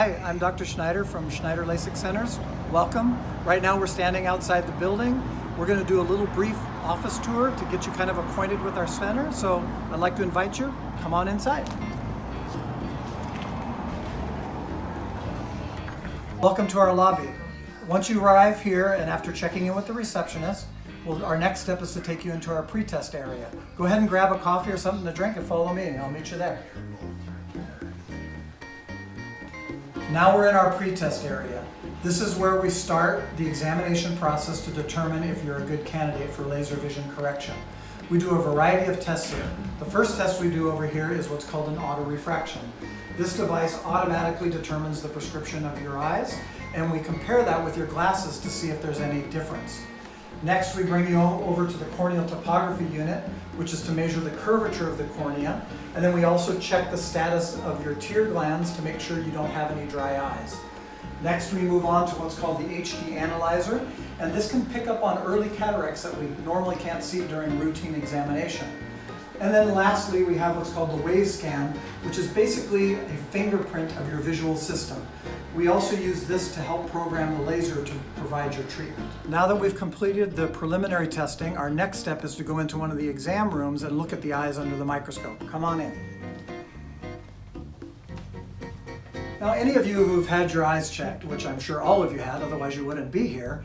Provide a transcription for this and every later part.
Hi, I'm Dr. Schneider from Schneider LASIK Centers. Welcome. Right now we're standing outside the building. We're going to do a little brief office tour to get you kind of acquainted with our center. So I'd like to invite you, come on inside. Welcome to our lobby. Once you arrive here and after checking in with the receptionist, our next step is to take you into our pre-test area. Go ahead and grab a coffee or something to drink and follow me. I'll meet you there. Now we're in our pre-test area. This is where we start the examination process to determine if you're a good candidate for laser vision correction. We do a variety of tests here. The first test we do over here is what's called an auto-refraction. This device automatically determines the prescription of your eyes, and we compare that with your glasses to see if there's any difference. Next, we bring you over to the corneal topography unit, which is to measure the curvature of the cornea, and then we also check the status of your tear glands to make sure you don't have any dry eyes. Next, we move on to what's called the HD analyzer, and this can pick up on early cataracts that we normally can't see during routine examination. And then lastly, we have what's called the wave scan, which is basically a fingerprint of your visual system. We also use this to help program the laser to provide your treatment. Now that we've completed the preliminary testing, our next step is to go into one of the exam rooms and look at the eyes under the microscope. Come on in. Now, any of you who've had your eyes checked, which I'm sure all of you had, otherwise you wouldn't be here,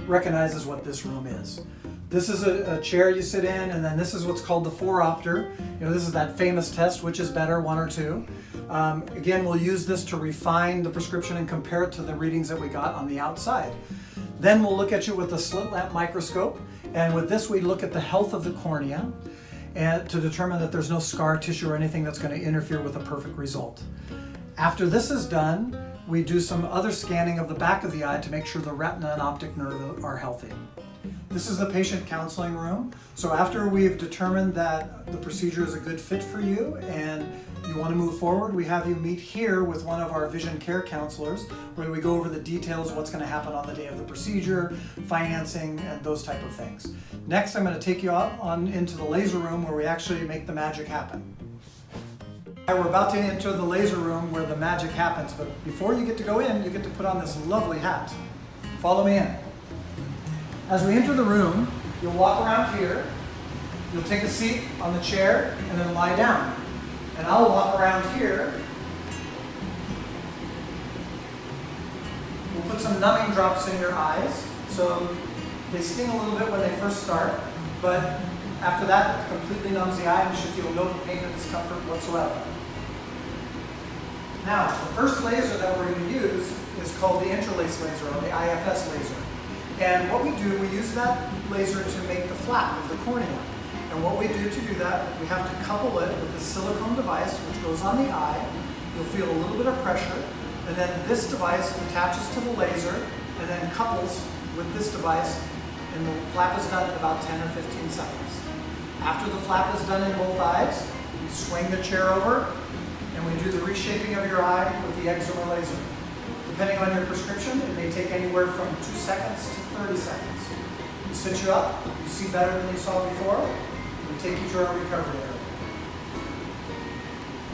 recognizes what this room is. This is a chair you sit in, and then this is what's called the phoropter. This is that famous test, which is better, 1 or 2. Again, we'll use this to refine the prescription and compare it to the readings that we got on the outside. Then we'll look at you with a slit lamp microscope, and with this we look at the health of the cornea and to determine that there's no scar tissue or anything that's going to interfere with a perfect result. After this is done, we do some other scanning of the back of the eye to make sure the retina and optic nerve are healthy. This is the patient counseling room. So after we've determined that the procedure is a good fit for you and you want to move forward, we have you meet here with one of our vision care counselors where we go over the details of what's going to happen on the day of the procedure, financing, and those type of things. Next, I'm going to take you out on into the laser room where we actually make the magic happen. We're about to enter the laser room where the magic happens, but before you get to go in, you get to put on this lovely hat. Follow me in. As we enter the room, you'll walk around here, you'll take a seat on the chair, and then lie down. And I'll walk around here. We'll put some numbing drops in your eyes. So they sting a little bit when they first start, but after that, it completely numbs the eye and you should feel no pain or discomfort whatsoever. Now, the first laser that we're going to use is called the interlace laser, or the IFS laser. And what we do, we use that laser to make the flap of the cornea. And what we do to do that, we have to couple it with a silicone device which goes on the eye. You'll feel a little bit of pressure, and then this device attaches to the laser and then couples with this device, and the flap is done in about 10 or 15 seconds. After the flap is done in both eyes, you swing the chair over, and we do the reshaping of your eye with the excimer laser. Depending on your prescription, it may take anywhere from 2 seconds to 30 seconds. We sit you up, you see better than you saw before, and we take you to our recovery area.